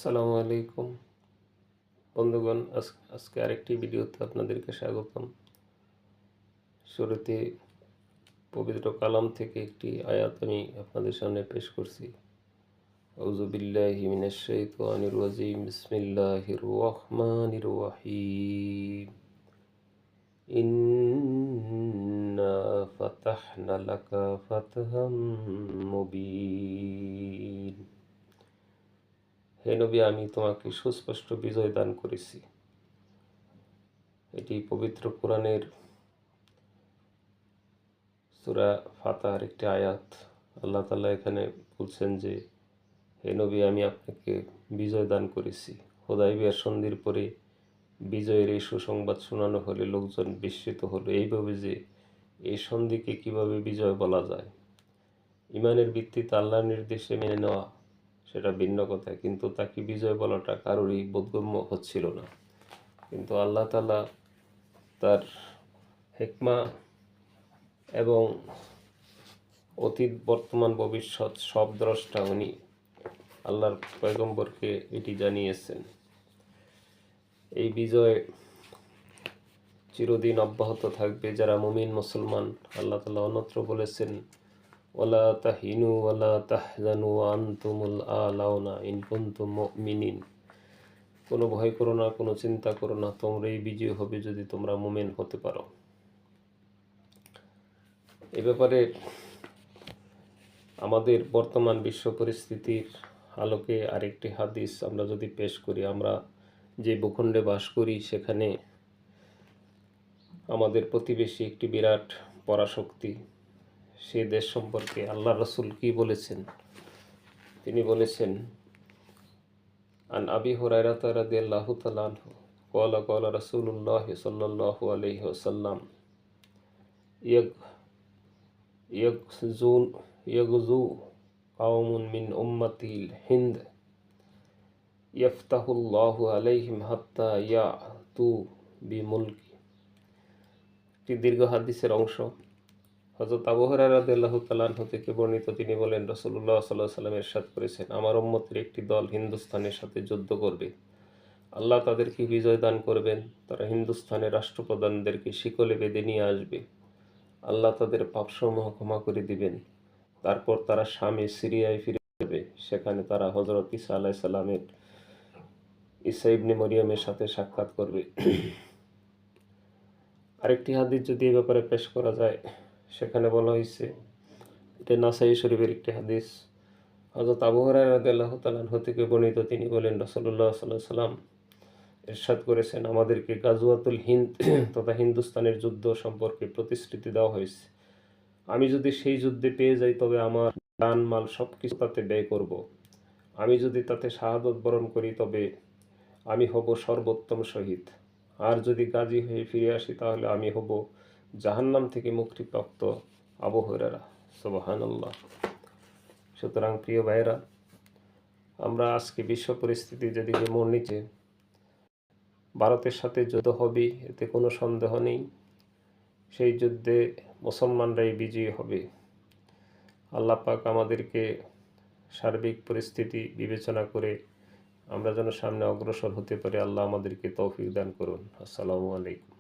আসসালামু আলাইকুম বন্ধুগণ, আজকে আরেকটি ভিডিওতে আপনাদেরকে স্বাগতম। শুরুতে পবিত্র কালাম থেকে একটি আয়াত আমি আপনাদের সামনে পেশ করছি। আউযু বিল্লাহি মিনাশ শাইতানির রাজিম। বিসমিল্লাহির রহমানির রহিম। ইন্না ফাতাহনা লাকা ফাতহাম মুবিন। হে নবী, আমি তোমাকে সুস্পষ্ট বিজয় দান করেছি। এটি পবিত্র কোরআনের সূরা ফাতার একটি আয়াত। আল্লাহ তাআলা এখানে বলছেন যে, হে নবী, আমি আপনাকে বিজয় দান করেছি। হুদায়বিয়ার সন্ধির পরে বিজয়ের এই সুসংবাদ শোনানো হলে লোকজন বিস্মিত হলো এইভাবে যে এই সন্ধিকে কিভাবে বিজয় বলা যায়। ইমানের ভিত্তিতে আল্লাহর নির্দেশে মেনে নেওয়া সেটা ভিন্ন কথা, কিন্তু তাকে বিজয় বলাটা কারোরই বোধগম্য হচ্ছিল না। কিন্তু আল্লাহ তাআলা তার হিকমা এবং অতীত, বর্তমান, ভবিষ্যৎ সব দ্রষ্টা উনি আল্লাহর পয়গম্বরকে এটি জানিয়েছেন। এই বিজয় চিরদিন অব্যাহত থাকবে যারা মুমিন মুসলমান। আল্লাহ তাআলা অন্যত্র বলেছেন, ওয়ালা তাহিনু ওয়ালা তাহজানু ওয়া আনতুমুল আলাউনা ইন কুনতুম মুমিনিন। কোনো ভয় করো না, কোনো চিন্তা করো না, তোমরাই বিজয় হবে যদি তোমরা মুমিন হতে পারো। এ ব্যাপারে আমাদের বর্তমান বিশ্ব পরিস্থিতির আলোকে আরেকটি হাদিস আমরা যদি পেশ করি, আমরা যে ভূখণ্ডে বাস করি সেখানে আমাদের প্রতিবেশী একটি বিরাট পরাশক্তি। সে দেশ সম্পর্কে আল্লাহ রাসূল কি বলেছেন? তিনি বলেছেন, আন আবি হুরায়রা রাদিয়াল্লাহু তাআলা আনহু ক্বালা ক্বালা রাসূলুল্লাহ সাল্লাল্লাহু আলাইহি ওয়াসাল্লাম ইয়াগজু কাওমুন মিন উম্মাতিল হিন্দ ইয়াফতাহুল্লাহু আলাইহিম হাত্তা ইয়াতু বিমুলকি। একটি দীর্ঘ হাদিসের অংশ। হযরত আবু হুরায়রা রাদিয়াল্লাহু তাআলা আনহু থেকে বর্ণিত, তিনি বলেন, রাসূলুল্লাহ সাল্লাল্লাহু আলাইহি ওয়াসাল্লাম ইরশাদ করেছেন, আমার উম্মতের একটি দল হিন্দুস্তানের সাথে যুদ্ধ করবে। আল্লাহ তাদেরকে বিজয় দান করবেন। তারা হিন্দুস্তানের রাষ্ট্রপ্রধানদেরকে শিকলে বেঁধে নিয়ে আসবে। আল্লাহ তাদের পাপসমূহ ক্ষমা করে দিবেন। তারপর তারা শামে সিরিয়ায় ফিরে যাবে। সেখানে তারা হযরত ঈসা আলাইহিস সালামের ঈসা ইবনে মরিয়মের সাথে সাক্ষাৎ করবে। আরেকটি হাদিস যদি এই ব্যাপারে পেশ করা যায়, সেখানে বলা হয়েছে, এটা নাসাই শরীফের একটি হাদিস। হযরত আবু হুরায়রা রাদিয়াল্লাহু তাআলা আনহু থেকে বর্ণিত, তিনি বলেন, রাসূলুল্লাহ সাল্লাল্লাহু আলাইহি ওয়াসাল্লাম ইরশাদ করেছেন, আমাদেরকে গাজওয়াতুল হিন্দ তথা হিন্দুস্তানের যুদ্ধ সম্পর্কে প্রতিশ্রুতি দেওয়া হয়েছে। আমি যদি সেই যুদ্ধে পেয়ে যাই তবে আমার জান মাল সব কিছু তাতে ব্যয় করব। আমি যদি তাতে শাহাদত বরণ করি তবে আমি হব সর্বোত্তম শহীদ। আর যদি গাজী হয়ে ফিরে আসি তাহলে আমি হব জাহান্নাম থেকে মুক্তিপ্রাপ্ত আবু হুরায়রা। সুবহানাল্লাহ। সুতরাং প্রিয় ভাইয়েরা, আমরা আজকে বিশ্ব পরিস্থিতি যেদিকে মোড় নিচ্ছে, ভারতের সাথে যুদ্ধ হবে এতে কোনো সন্দেহ নেই। সেই যুদ্ধে মুসলমানরাই বিজয়ী হবে। আল্লাহ পাক আমাদেরকে সার্বিক পরিস্থিতি বিবেচনা করে আমরা যেন সামনে অগ্রসর হতে পারি, আল্লাহ আমাদেরকে তৌফিক দান করুন। আসসালামু আলাইকুম।